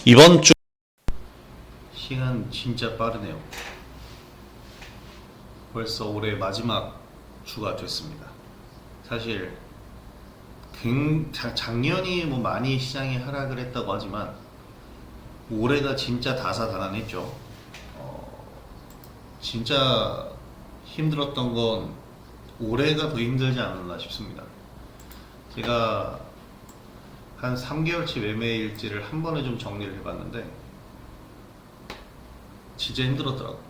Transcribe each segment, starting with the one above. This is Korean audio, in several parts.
이번 주 시간 진짜 빠르네요. 벌써 올해 마지막 주가 됐습니다. 사실 작년이 뭐 많이 시장이 하락을 했다고 하지만 올해가 진짜 다사다난했죠. 진짜 힘들었던 건 올해가 더 힘들지 않았나 싶습니다. 제가 한 3개월치 매매 일지를 한 번에 좀 정리를 해봤는데 진짜 힘들었더라고.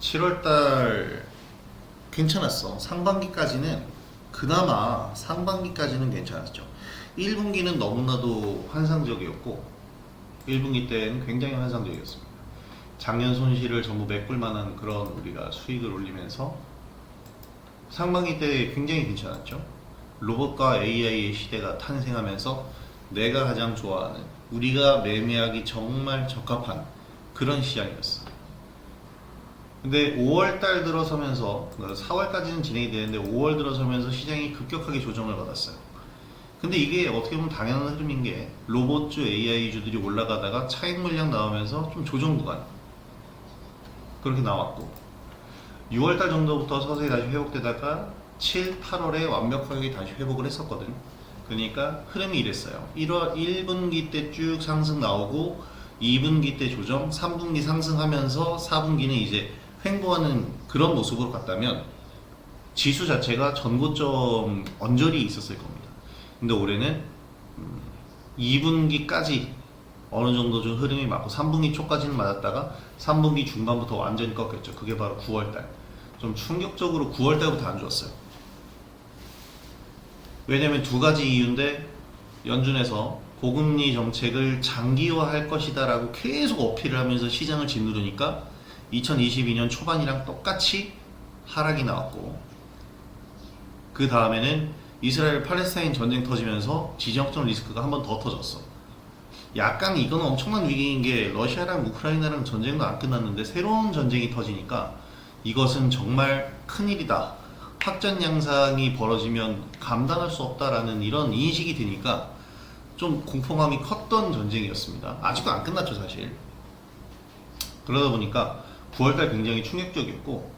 7월달 괜찮았어. 상반기까지는 그나마 상반기까지는 괜찮았죠. 1분기는 너무나도 환상적이었고 1분기 때는 굉장히 환상적이었습니다. 작년 손실을 전부 메꿀 만한 그런 우리가 수익을 올리면서 상반기 때 굉장히 괜찮았죠. 로봇과 AI의 시대가 탄생하면서 내가 가장 좋아하는, 우리가 매매하기 정말 적합한 그런 시장이었어. 근데 5월달 들어서면서, 4월까지는 진행이 되는데 5월 들어서면서 시장이 급격하게 조정을 받았어요. 근데 이게 어떻게 보면 당연한 흐름인 게 로봇주, AI주들이 올라가다가 차익 물량 나오면서 좀 조정 구간 그렇게 나왔고 6월달 정도부터 서서히 다시 회복되다가 7, 8월에 완벽하게 다시 회복을 했었거든. 그러니까 흐름이 이랬어요. 1분기 때 쭉 상승 나오고 2분기 때 조정, 3분기 상승하면서 4분기는 이제 횡보하는 그런 모습으로 갔다면 지수 자체가 전고점 언저리 있었을 겁니다. 근데 올해는 2분기까지 어느 정도 좀 흐름이 맞고 3분기 초까지는 맞았다가 3분기 중반부터 완전히 꺾였죠. 그게 바로 9월달. 좀 충격적으로 9월달부터 안 좋았어요. 왜냐면 두 가지 이유인데 연준에서 고금리 정책을 장기화할 것이다 라고 계속 어필을 하면서 시장을 짓누르니까 2022년 초반이랑 똑같이 하락이 나왔고 그 다음에는 이스라엘 팔레스타인 전쟁 터지면서 지정학적 리스크가 한 번 더 터졌어. 약간 이건 엄청난 위기인 게 러시아랑 우크라이나랑 전쟁도 안 끝났는데 새로운 전쟁이 터지니까 이것은 정말 큰일이다. 확전 양상이 벌어지면 감당할 수 없다라는 이런 인식이 드니까 좀 공포감이 컸던 전쟁이었습니다. 아직도 안 끝났죠 사실. 그러다 보니까 9월달 굉장히 충격적이었고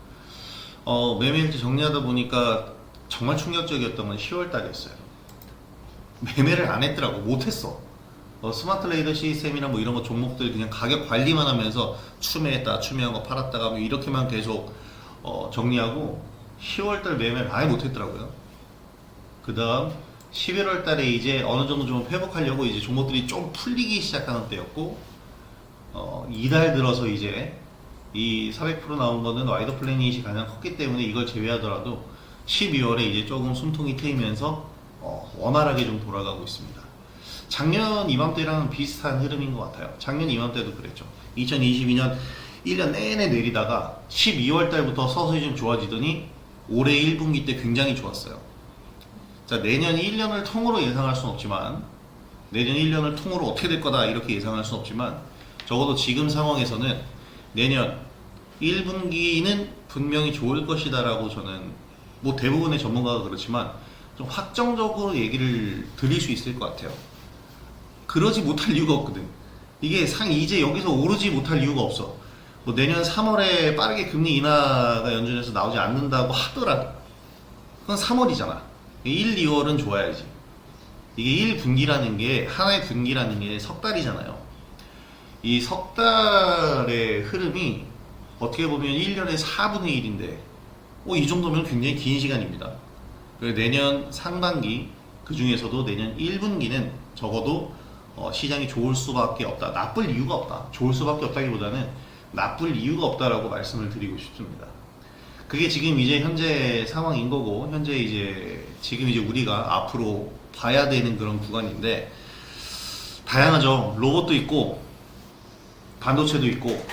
매매일지 정리하다 보니까 정말 충격적이었던 건 10월달이었어요. 매매를 안 했더라고. 못했어. 스마트 레이더 시스템이나 뭐 이런 거 종목들 그냥 가격 관리만 하면서 추매한 거 팔았다가 뭐 이렇게만 계속 정리하고 10월달 매매를 아예 못했더라고요. 그 다음 11월달에 이제 어느 정도 좀 회복하려고 이제 종목들이 좀 풀리기 시작하는 때였고 이달 들어서 이제 이 400% 나온 거는 와이더 플래닛이 가장 컸기 때문에 이걸 제외하더라도 12월에 이제 조금 숨통이 트이면서 원활하게 좀 돌아가고 있습니다. 작년 이맘때랑 비슷한 흐름인 것 같아요. 작년 이맘때도 그랬죠. 2022년 1년 내내 내리다가 12월 달부터 서서히 좀 좋아지더니 올해 1분기 때 굉장히 좋았어요. 자, 내년 1년을 통으로 예상할 수는 없지만 내년 1년을 통으로 어떻게 될 거다 이렇게 예상할 수는 없지만 적어도 지금 상황에서는 내년 1분기는 분명히 좋을 것이다 라고 저는 뭐 대부분의 전문가가 그렇지만 좀 확정적으로 얘기를 드릴 수 있을 것 같아요. 그러지 못할 이유가 없거든. 이게 이제 여기서 오르지 못할 이유가 없어. 뭐 내년 3월에 빠르게 금리 인하가 연준에서 나오지 않는다고 하더라도 그건 3월이잖아. 1, 2월은 좋아야지. 이게 1분기라는 게 하나의 분기라는 게 석 달이잖아요. 이 석 달의 흐름이 어떻게 보면 1년에 4분의 1인데 이 정도면 굉장히 긴 시간입니다. 내년 상반기 그 중에서도 내년 1분기는 적어도 시장이 좋을 수밖에 없다. 나쁠 이유가 없다. 좋을 수밖에 없다기보다는 나쁠 이유가 없다라고 말씀을 드리고 싶습니다. 그게 지금 이제 현재 상황인 거고 현재 이제 지금 이제 우리가 앞으로 봐야 되는 그런 구간인데 다양하죠. 로봇도 있고 반도체도 있고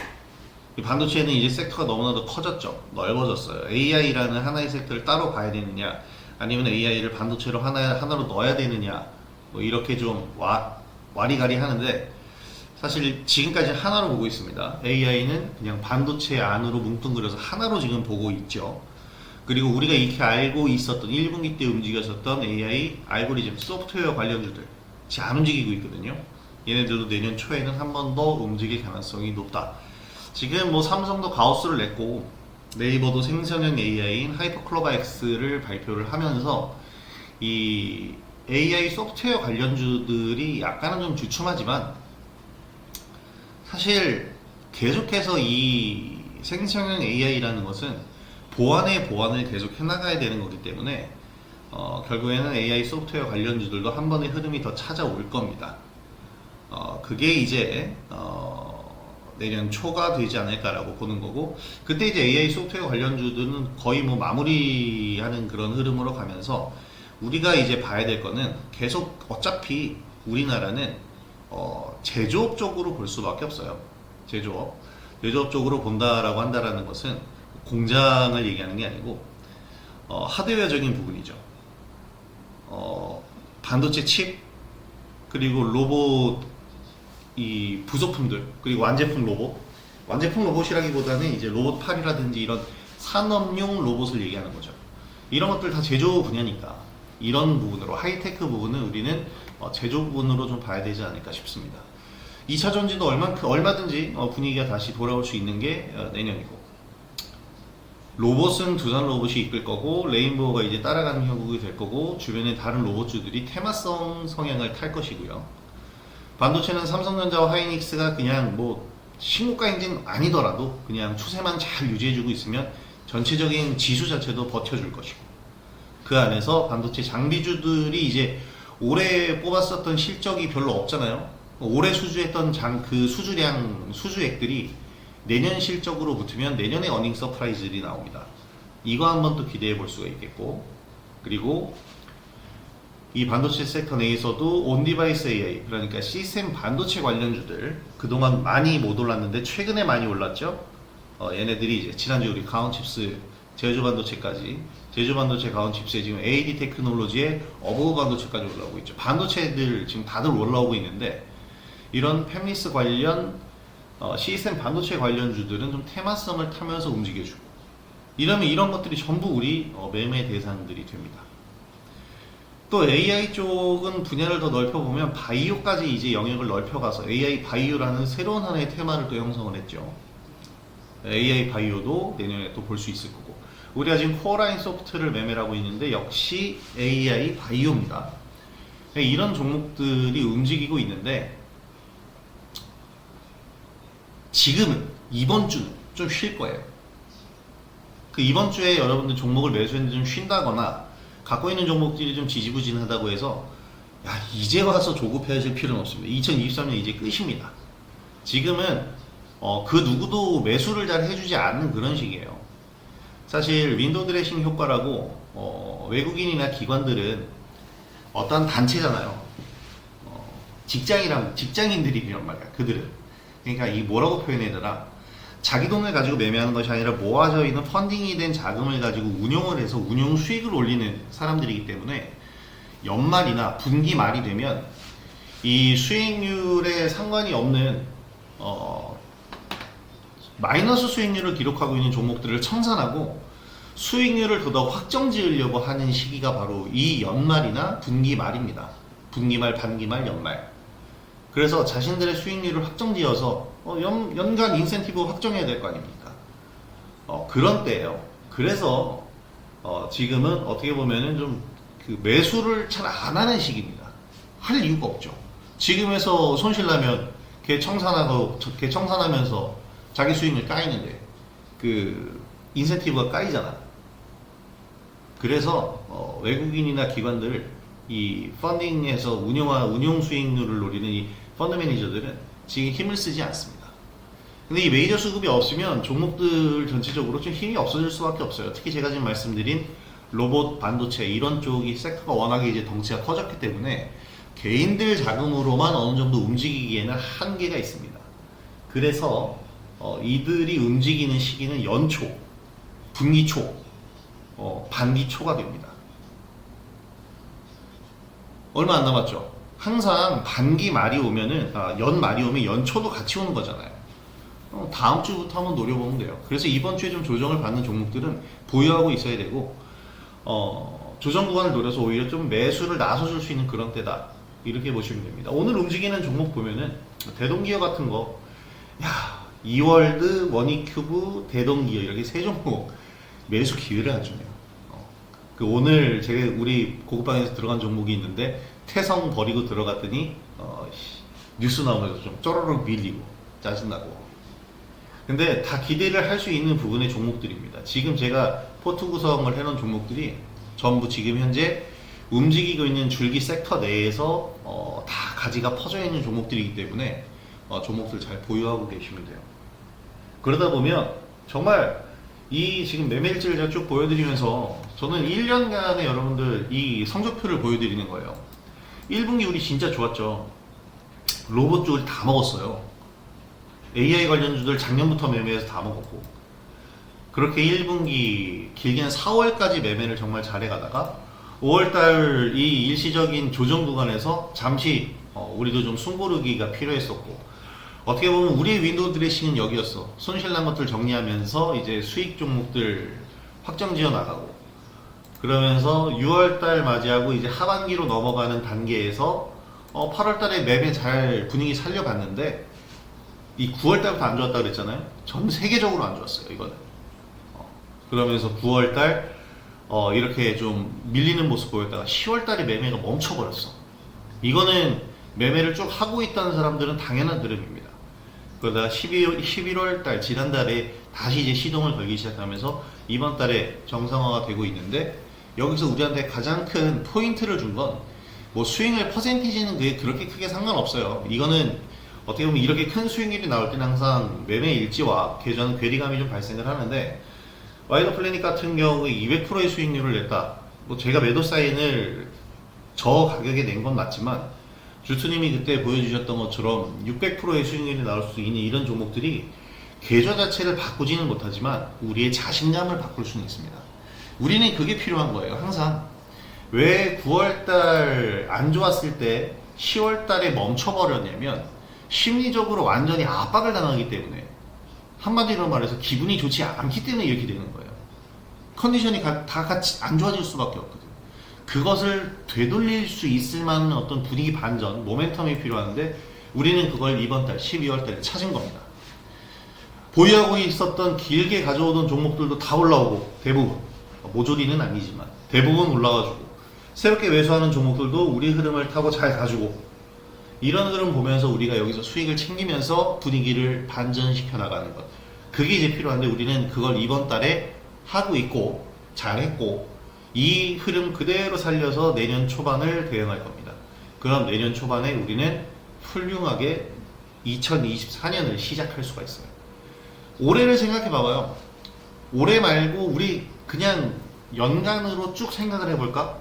반도체는 이제 섹터가 너무나도 커졌죠. 넓어졌어요. AI라는 하나의 섹터를 따로 봐야 되느냐 아니면 AI를 반도체로 하나로 넣어야 되느냐 뭐 이렇게 좀 와리가리 하는데 사실 지금까지 하나로 보고 있습니다. AI는 그냥 반도체 안으로 뭉뚱그려서 하나로 지금 보고 있죠. 그리고 우리가 익히 알고 있었던 1분기 때 움직였었던 AI 알고리즘 소프트웨어 관련주들 잘 안 움직이고 있거든요. 얘네들도 내년 초에는 한 번 더 움직일 가능성이 높다. 지금 뭐 삼성도 가오스를 냈고 네이버도 생성형 AI인 하이퍼클로바 X를 발표를 하면서 이 AI 소프트웨어 관련주들이 약간은 좀 주춤하지만 사실 계속해서 이 생성형 AI라는 것은 보안의 보안을 계속 해나가야 되는 거기 때문에 결국에는 AI 소프트웨어 관련주들도 한 번의 흐름이 더 찾아올 겁니다. 그게 이제 내년 초가 되지 않을까라고 보는 거고, 그때 이제 AI 소프트웨어 관련주들은 거의 뭐 마무리하는 그런 흐름으로 가면서 우리가 이제 봐야 될 거는 계속 어차피 우리나라는 제조업 쪽으로 볼 수밖에 없어요. 제조업 쪽으로 본다라고 한다라는 것은 공장을 얘기하는 게 아니고 하드웨어적인 부분이죠. 반도체 칩, 그리고 로봇 이 부속품들, 그리고 완제품 로봇이라기보다는 이제 로봇팔이라든지 이런 산업용 로봇을 얘기하는 거죠. 이런 것들 다 제조 분야니까 이런 부분으로 하이테크 부분은 우리는 제조 부분으로 좀 봐야 되지 않을까 싶습니다. 2차 전지도 얼마든지 분위기가 다시 돌아올 수 있는 게 내년이고, 로봇은 두산 로봇이 이끌 거고 레인보우가 이제 따라가는 형국이 될 거고, 주변에 다른 로봇주들이 테마성 성향을 탈 것이고요. 반도체는 삼성전자와 하이닉스가 그냥 뭐 신고가인지는 아니더라도 그냥 추세만 잘 유지해주고 있으면 전체적인 지수 자체도 버텨줄 것이고, 그 안에서 반도체 장비주들이 이제 올해 뽑았었던 실적이 별로 없잖아요. 올해 수주했던 그 수주액들이 내년 실적으로 붙으면 내년에 어닝 서프라이즈들이 나옵니다. 이거 한번 또 기대해 볼 수가 있겠고, 그리고 이 반도체 섹터 내에서도 온디바이스 AI, 그러니까 시스템 반도체 관련주들 그동안 많이 못 올랐는데 최근에 많이 올랐죠. 얘네들이 이제 지난주 우리 가온칩스 제주 반도체까지, 제주 반도체 가온칩스에 지금 AD 테크놀로지의 어버브 반도체까지 올라오고 있죠. 반도체들 지금 다들 올라오고 있는데, 이런 팹리스 관련 시스템 반도체 관련주들은 좀 테마성을 타면서 움직여주고, 이러면 이런 것들이 전부 우리 매매 대상들이 됩니다. 또 AI 쪽은 분야를 더 넓혀보면 바이오까지 이제 영역을 넓혀가서 AI 바이오라는 새로운 하나의 테마를 또 형성을 했죠. AI 바이오도 내년에 또 볼 수 있을 거고, 우리가 지금 코어라인 소프트를 매매를 하고 있는데 역시 AI 바이오입니다. 이런 종목들이 움직이고 있는데, 지금은 이번 주는 좀 쉴 거예요. 그 이번 주에 여러분들 종목을 매수했는데 좀 쉰다거나 갖고 있는 종목들이 좀 지지부진하다고 해서 이제 와서 조급해하실 필요는 없습니다. 2023년 이제 끝입니다. 지금은 그 누구도 매수를 잘 해주지 않는 그런 시기예요. 사실 윈도우 드레싱 효과라고 외국인이나 기관들은 어떤 단체잖아요. 직장인들이 이런 말이야. 그들은 그러니까 이 뭐라고 표현해야 되나, 자기 돈을 가지고 매매하는 것이 아니라 모아져 있는 펀딩이 된 자금을 가지고 운용을 해서 운용 수익을 올리는 사람들이기 때문에 연말이나 분기 말이 되면 이 수익률에 상관이 없는 마이너스 수익률을 기록하고 있는 종목들을 청산하고 수익률을 더더 확정 지으려고 하는 시기가 바로 이 연말이나 분기 말입니다. 분기 말, 반기 말, 연말. 그래서 자신들의 수익률을 확정지어서 연간 인센티브 확정해야 될 거 아닙니까? 그런 때예요. 그래서 지금은 어떻게 보면은 좀 그 매수를 잘 안 하는 시기입니다. 할 이유가 없죠. 지금에서 손실나면 걔 청산하면서 자기 수익률 까이는데 그 인센티브가 까이잖아. 그래서 외국인이나 기관들 이 펀딩에서 운용 수익률을 노리는 이 펀드 매니저들은 지금 힘을 쓰지 않습니다. 근데 이 메이저 수급이 없으면 종목들 전체적으로 좀 힘이 없어질 수밖에 없어요. 특히 제가 지금 말씀드린 로봇, 반도체 이런 쪽이 섹터가 워낙에 이제 덩치가 커졌기 때문에 개인들 자금으로만 어느 정도 움직이기에는 한계가 있습니다. 그래서 이들이 움직이는 시기는 연초, 분기초, 반기초가 됩니다. 얼마 안 남았죠. 항상 반기 말이 오면은 연 말이 오면 연초도 같이 오는 거잖아요. 다음 주부터 한번 노려보면 돼요. 그래서 이번 주에 좀 조정을 받는 종목들은 보유하고 있어야 되고, 조정 구간을 노려서 오히려 좀 매수를 나서줄 수 있는 그런 때다. 이렇게 보시면 됩니다. 오늘 움직이는 종목 보면은 대동기어 같은 거, 야, 이월드, 원익큐브, 대동기어 이렇게 세 종목 매수 기회를 안 주네요. 그 오늘 제가 우리 고급방에서 들어간 종목이 있는데 태성 버리고 들어갔더니 뉴스 나오면서 좀 쪼르륵 밀리고 짜증나고. 근데 다 기대를 할 수 있는 부분의 종목들입니다. 지금 제가 포트 구성을 해놓은 종목들이 전부 지금 현재 움직이고 있는 줄기 섹터 내에서 다 가지가 퍼져 있는 종목들이기 때문에 종목들 잘 보유하고 계시면 돼요. 그러다 보면 정말 이 지금 매매일지를 제가 쭉 보여드리면서 저는 1년간의 여러분들 이 성적표를 보여드리는 거예요. 1분기 우리 진짜 좋았죠. 로봇 쪽을 다 먹었어요. AI 관련주들 작년부터 매매해서 다 먹었고, 그렇게 1분기 길게는 4월까지 매매를 정말 잘해가다가 5월달 이 일시적인 조정 구간에서 잠시 우리도 좀 숨고르기가 필요했었고, 어떻게 보면 우리의 윈도우 드레싱은 여기였어. 손실난 것들 정리하면서 이제 수익 종목들 확정 지어 나가고, 그러면서 6월달 맞이하고 이제 하반기로 넘어가는 단계에서 8월달에 매매 잘 분위기 살려봤는데, 이 9월달부터 안 좋았다 그랬잖아요. 전 세계적으로 안 좋았어요, 이거는. 그러면서 9월달 이렇게 좀 밀리는 모습 보였다가 10월달에 매매가 멈춰버렸어. 이거는 매매를 쭉 하고 있다는 사람들은 당연한 흐름입니다. 그러다가 11월달 지난달에 다시 이제 시동을 걸기 시작하면서 이번 달에 정상화가 되고 있는데, 여기서 우리한테 가장 큰 포인트를 준 건 뭐 스윙을 퍼센티지는 그게 그렇게 크게 상관없어요. 이거는 어떻게 보면 이렇게 큰 수익률이 나올 때는 항상 매매 일지와 저는 괴리감이 좀 발생을 하는데, 와이더 플래닛 같은 경우에 200%의 수익률을 냈다. 뭐 제가 매도 사인을 저 가격에 낸 건 맞지만 주투님이 그때 보여주셨던 것처럼 600%의 수익률이 나올 수 있는 이런 종목들이 계좌 자체를 바꾸지는 못하지만 우리의 자신감을 바꿀 수는 있습니다. 우리는 그게 필요한 거예요. 항상 왜 9월달 안 좋았을 때 10월달에 멈춰버렸냐면 심리적으로 완전히 압박을 당하기 때문에, 한마디로 말해서 기분이 좋지 않기 때문에 이렇게 되는 거예요. 컨디션이 다 같이 안 좋아질 수밖에 없거든요. 그것을 되돌릴 수 있을 만한 어떤 분위기 반전, 모멘텀이 필요한데 우리는 그걸 이번 달 12월 달에 찾은 겁니다. 보유하고 있었던 길게 가져오던 종목들도 다 올라오고, 대부분 모조리는 아니지만 대부분 올라가지고, 새롭게 매수하는 종목들도 우리 흐름을 타고 잘 가지고, 이런 흐름 보면서 우리가 여기서 수익을 챙기면서 분위기를 반전시켜 나가는 것, 그게 이제 필요한데 우리는 그걸 이번 달에 하고 있고 잘했고, 이 흐름 그대로 살려서 내년 초반을 대응할 겁니다. 그럼 내년 초반에 우리는 훌륭하게 2024년을 시작할 수가 있어요. 올해를 생각해 봐봐요. 올해 말고 우리 그냥 연간으로 쭉 생각을 해볼까?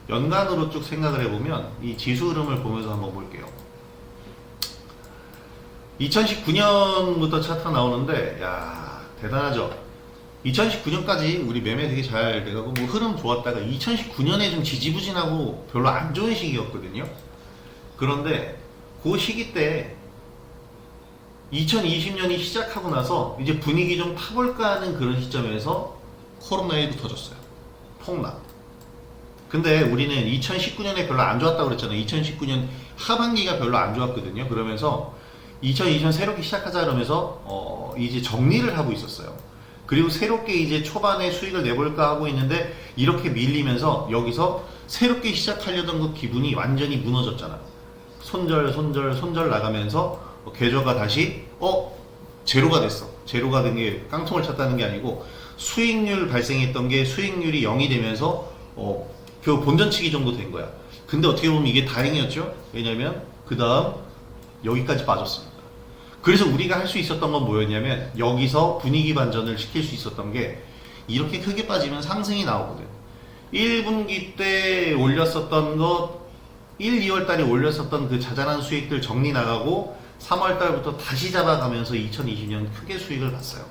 연간으로 쭉 생각을 해보면 이 지수 흐름을 보면서 한번 볼게요. 2019년부터 차트가 나오는데, 야, 대단하죠? 2019년까지 우리 매매 되게 잘 돼가고 뭐 흐름 좋았다가 2019년에 좀 지지부진하고 별로 안 좋은 시기였거든요. 그런데 그 시기 때 2020년이 시작하고 나서 이제 분위기 좀 타볼까 하는 그런 시점에서 코로나19 터졌어요. 폭락. 근데 우리는 2019년에 별로 안 좋았다고 그랬잖아요. 2019년 하반기가 별로 안 좋았거든요. 그러면서 2020년 새롭게 시작하자 그러면서 이제 정리를 하고 있었어요. 그리고 새롭게 이제 초반에 수익을 내볼까 하고 있는데 이렇게 밀리면서 여기서 새롭게 시작하려던 그 기분이 완전히 무너졌잖아. 손절 나가면서 계좌가 다시 제로가 됐어. 제로가 된 게 깡통을 찼다는 게 아니고 수익률 발생했던 게 수익률이 0이 되면서 그 본전치기 정도 된 거야. 근데 어떻게 보면 이게 다행이었죠. 왜냐면 그 다음 여기까지 빠졌습니다. 그래서 우리가 할 수 있었던 건 뭐였냐면, 여기서 분위기 반전을 시킬 수 있었던 게, 이렇게 크게 빠지면 상승이 나오거든. 1분기 때 올렸었던 것, 1, 2월 달에 올렸었던 그 자잘한 수익들 정리 나가고 3월 달부터 다시 잡아가면서 2020년 크게 수익을 봤어요.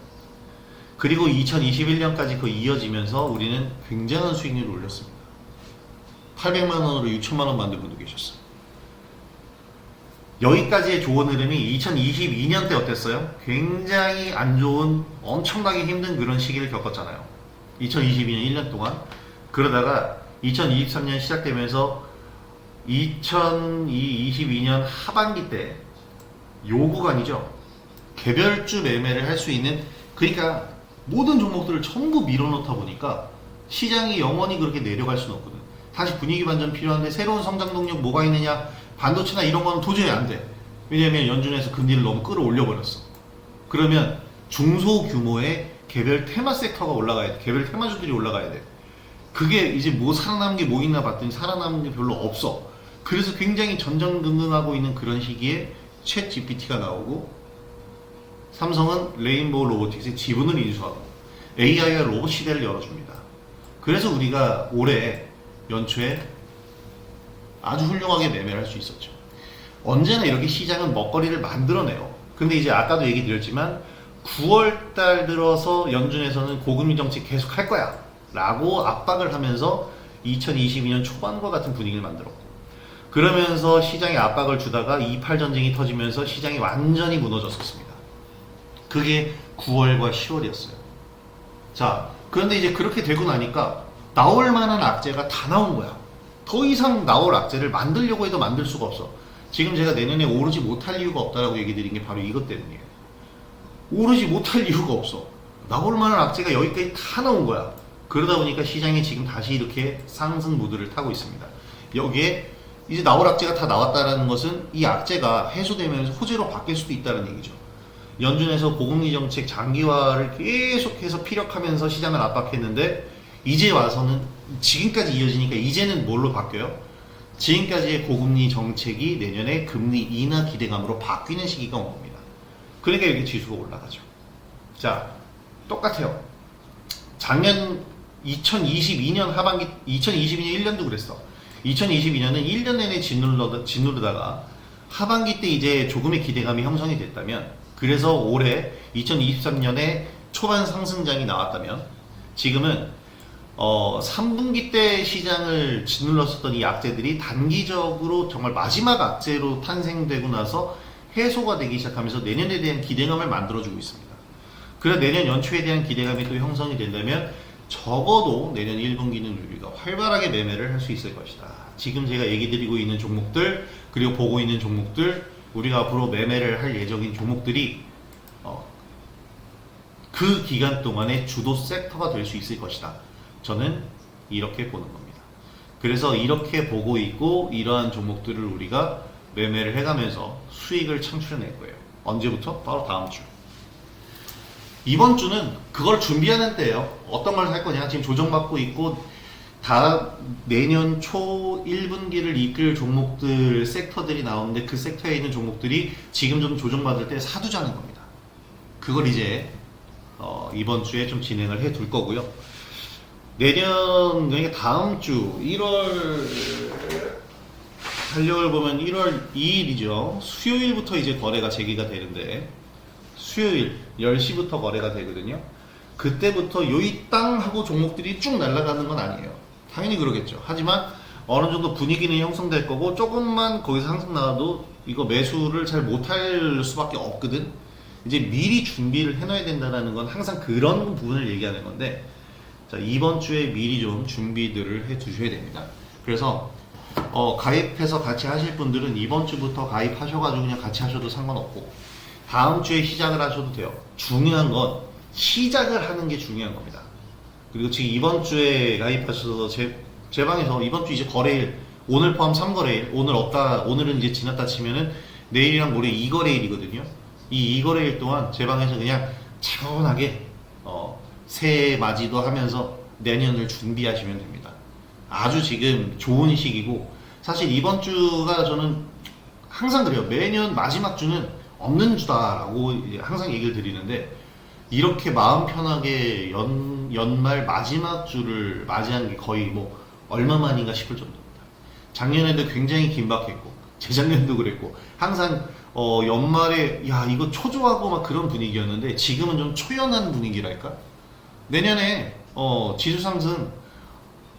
그리고 2021년까지 그 이어지면서 우리는 굉장한 수익률을 올렸습니다. 800만 원으로 6천만 원 만든 분도 계셨어요. 여기까지의 좋은 흐름이 2022년 때 어땠어요? 굉장히 안 좋은, 엄청나게 힘든 그런 시기를 겪었잖아요. 2022년 1년 동안. 그러다가 2023년 시작되면서 2022년 하반기 때 요 구간이죠. 개별주 매매를 할 수 있는, 그러니까 모든 종목들을 전부 밀어넣다 보니까 시장이 영원히 그렇게 내려갈 수는 없거든. 다시 분위기 반전 필요한데 새로운 성장 동력 뭐가 있느냐? 반도체나 이런 거는 도저히 안 돼. 왜냐면 연준에서 금리를 너무 끌어올려 버렸어. 그러면 중소규모의 개별 테마 섹터가 올라가야 돼. 개별 테마주들이 올라가야 돼. 그게 이제 뭐 살아남은 게 뭐 있나 봤더니 살아남은 게 별로 없어. 그래서 굉장히 전전긍긍하고 있는 그런 시기에 챗 GPT가 나오고, 삼성은 레인보우 로보틱스의 지분을 인수하고 AI와 로봇 시대를 열어줍니다. 그래서 우리가 올해 연초에 아주 훌륭하게 매매를 할 수 있었죠. 언제나 이렇게 시장은 먹거리를 만들어내요. 근데 이제 아까도 얘기 드렸지만 9월달 들어서 연준에서는 고금리 정책 계속 할 거야 라고 압박을 하면서 2022년 초반과 같은 분위기를 만들었고, 그러면서 시장에 압박을 주다가 2.8 전쟁이 터지면서 시장이 완전히 무너졌었습니다. 그게 9월과 10월이었어요. 자, 그런데 이제 그렇게 되고 나니까 나올 만한 악재가 다 나온 거야. 더 이상 나올 악재를 만들려고 해도 만들 수가 없어. 지금 제가 내년에 오르지 못할 이유가 없다라고 얘기 드린 게 바로 이것 때문이에요. 오르지 못할 이유가 없어. 나올 만한 악재가 여기까지 다 나온 거야. 그러다 보니까 시장이 지금 다시 이렇게 상승 무드를 타고 있습니다. 여기에 이제 나올 악재가 다 나왔다는 것은 이 악재가 해소되면서 호재로 바뀔 수도 있다는 얘기죠. 연준에서 고금리 정책 장기화를 계속해서 피력하면서 시장을 압박했는데 이제 와서는 지금까지 이어지니까 이제는 뭘로 바뀌어요? 지금까지의 고금리 정책이 내년에 금리 인하 기대감으로 바뀌는 시기가 온 겁니다. 그러니까 이렇게 지수가 올라가죠. 자, 똑같아요. 작년 2022년 하반기, 2022년 1년도 그랬어. 2022년은 1년 내내 짓누르다가 하반기 때 이제 조금의 기대감이 형성이 됐다면, 그래서 올해 2023년에 초반 상승장이 나왔다면, 지금은 3분기 때 시장을 짓눌렀었던 이 악재들이 단기적으로 정말 마지막 악재로 탄생되고 나서 해소가 되기 시작하면서 내년에 대한 기대감을 만들어주고 있습니다. 그래서 내년 연초에 대한 기대감이 또 형성이 된다면 적어도 내년 1분기는 우리가 활발하게 매매를 할 수 있을 것이다. 지금 제가 얘기 드리고 있는 종목들, 그리고 보고 있는 종목들, 우리가 앞으로 매매를 할 예정인 종목들이 그 기간 동안의 주도 섹터가 될 수 있을 것이다. 저는 이렇게 보는 겁니다. 그래서 이렇게 보고 있고 이러한 종목들을 우리가 매매를 해가면서 수익을 창출해낼 거예요. 언제부터? 바로 다음 주. 이번 주는 그걸 준비하는 때예요. 어떤 걸 살 거냐? 지금 조정받고 있고 다 내년 초 1분기를 이끌 종목들, 섹터들이 나오는데 그 섹터에 있는 종목들이 지금 좀 조정받을 때 사두자는 겁니다. 그걸 이제 이번 주에 좀 진행을 해 둘 거고요. 내년, 그러니까 다음 주 1월 달력을 보면 1월 2일이죠. 수요일부터 이제 거래가 재개가 되는데, 수요일 10시부터 거래가 되거든요. 그때부터 요이 땅 하고 종목들이 쭉 날아가는 건 아니에요. 당연히 그러겠죠. 하지만 어느 정도 분위기는 형성될 거고, 조금만 거기서 상승 나와도 이거 매수를 잘 못할 수밖에 없거든. 이제 미리 준비를 해놔야 된다는 건 항상 그런 부분을 얘기하는 건데, 자, 이번 주에 미리 좀 준비들을 해 두셔야 됩니다. 그래서 가입해서 같이 하실 분들은 이번 주부터 가입하셔가지고 그냥 같이 하셔도 상관없고, 다음 주에 시작을 하셔도 돼요. 중요한 건 시작을 하는 게 중요한 겁니다. 그리고 지금 이번 주에 가입하셔서 제 방에서 이번 주 이제 거래일, 오늘 포함 3거래일, 오늘 없다, 오늘은 이제 지났다 치면은 내일이랑 모레 2거래일이거든요. 이 2거래일 동안 제 방에서 그냥 차분하게 새해 맞이도 하면서 내년을 준비하시면 됩니다. 아주 지금 좋은 시기고, 사실 이번 주가 저는 항상 그래요. 매년 마지막 주는 없는 주다라고 항상 얘기를 드리는데, 이렇게 마음 편하게 연말 마지막 주를 맞이한 게 거의 뭐 얼마만인가 싶을 정도입니다. 작년에도 굉장히 긴박했고, 재작년도 그랬고, 항상 연말에 야 이거 초조하고 막 그런 분위기였는데, 지금은 좀 초연한 분위기랄까? 내년에 지수 상승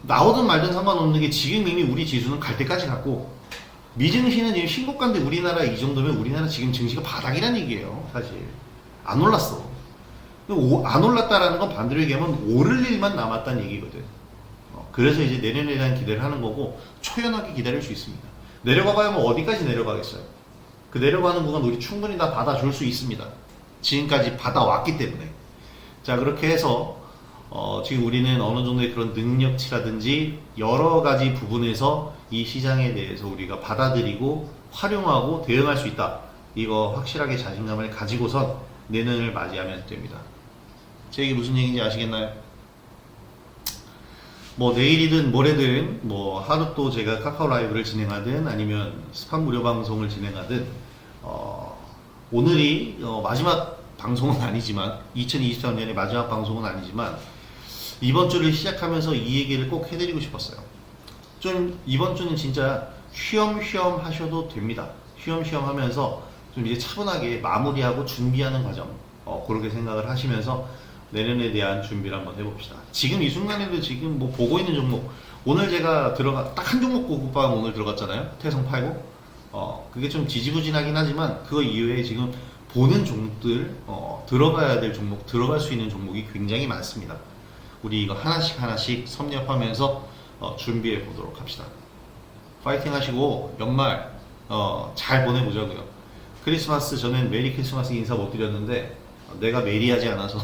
나오든 말든 상관없는 게, 지금 이미 우리 지수는 갈 때까지 갔고, 미증시는 지금 신고가인데 우리나라 이 정도면 우리나라 지금 증시가 바닥이란 얘기예요. 사실 안 올랐어. 안 올랐다라는 건 반대로 얘기하면 오를 일만 남았다는 얘기거든. 그래서 이제 내년에 대한 기대를 하는 거고 초연하게 기다릴 수 있습니다. 내려가봐야 뭐 어디까지 내려가겠어요. 그 내려가는 구간 우리 충분히 다 받아줄 수 있습니다. 지금까지 받아왔기 때문에. 자, 그렇게 해서 지금 우리는 어느 정도의 그런 능력치라든지 여러 가지 부분에서 이 시장에 대해서 우리가 받아들이고 활용하고 대응할 수 있다. 이거 확실하게 자신감을 가지고선 내년을 맞이하면 됩니다. 제 얘기 무슨 얘기인지 아시겠나요? 뭐 내일이든 모레든 뭐 하루 또 제가 카카오 라이브를 진행하든 아니면 스팟 무료 방송을 진행하든 오늘이 마지막 방송은 아니지만 2023년의 마지막 방송은 아니지만 이번 주를 시작하면서 이 얘기를 꼭 해드리고 싶었어요. 좀 이번 주는 진짜 쉬엄쉬엄 하셔도 됩니다. 쉬엄쉬엄 하면서 좀 이제 차분하게 마무리하고 준비하는 과정 그렇게 생각을 하시면서 내년에 대한 준비를 한번 해봅시다. 지금 이 순간에도 지금 뭐 보고 있는 종목 오늘 제가 딱 한 종목 고급방 오늘 들어갔잖아요. 태성 팔고 그게 좀 지지부진하긴 하지만 그 이후에 지금 보는 종목들 들어가야 될 종목 들어갈 수 있는 종목이 굉장히 많습니다. 우리 이거 하나씩 섭렵하면서 준비해 보도록 합시다. 파이팅 하시고 연말 잘 보내보자고요. 크리스마스 저는 메리 크리스마스 인사 못 드렸는데 내가 메리하지 않아서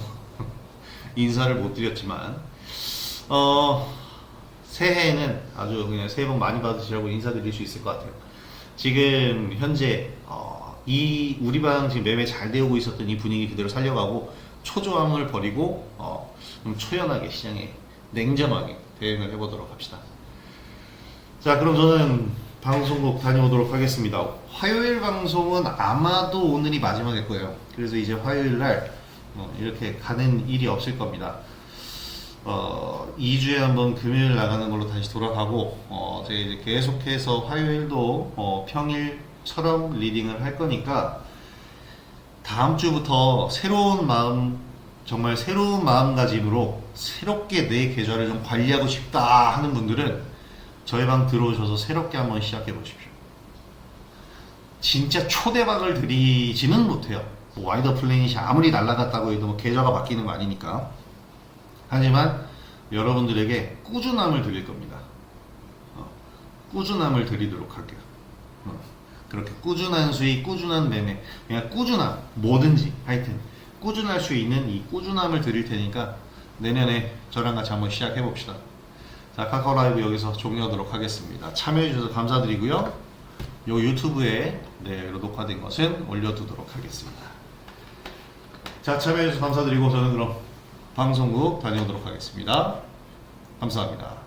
인사를 못 드렸지만 새해에는 아주 그냥 새해 복 많이 받으시라고 인사드릴 수 있을 것 같아요. 지금 현재 이 우리 방 지금 매매 잘 되고 있었던 이 분위기 그대로 살려가고 초조함을 버리고 좀 초연하게 시장에 냉정하게 대응을 해보도록 합시다. 자, 그럼 저는 방송국 다녀오도록 하겠습니다. 화요일 방송은 아마도 오늘이 마지막일 거예요. 그래서 이제 화요일 날 이렇게 가는 일이 없을 겁니다. 2주에 한번 금요일 나가는 걸로 다시 돌아가고 제가 이제 계속해서 화요일도 평일처럼 리딩을 할 거니까 다음 주부터 새로운 마음, 정말 새로운 마음가짐으로 새롭게 내 계좌를 좀 관리하고 싶다 하는 분들은 저희 방 들어오셔서 새롭게 한번 시작해 보십시오. 진짜 초대박을 드리지는 못해요. 와이더 플래닛이 아무리 날아갔다고 해도 뭐 계좌가 바뀌는 거 아니니까. 하지만 여러분들에게 꾸준함을 드릴 겁니다. 꾸준함을 드리도록 할게요. 그렇게 꾸준한 수익, 꾸준한 매매, 그냥 꾸준함, 뭐든지 하여튼 꾸준할 수 있는 이 꾸준함을 드릴 테니까 내년에 저랑 같이 한번 시작해 봅시다. 자, 카카오 라이브 여기서 종료하도록 하겠습니다. 참여해 주셔서 감사드리고요. 요 유튜브에 녹화된 것은 올려두도록 하겠습니다. 자, 참여해 주셔서 감사드리고 저는 그럼 방송국 다녀오도록 하겠습니다. 감사합니다.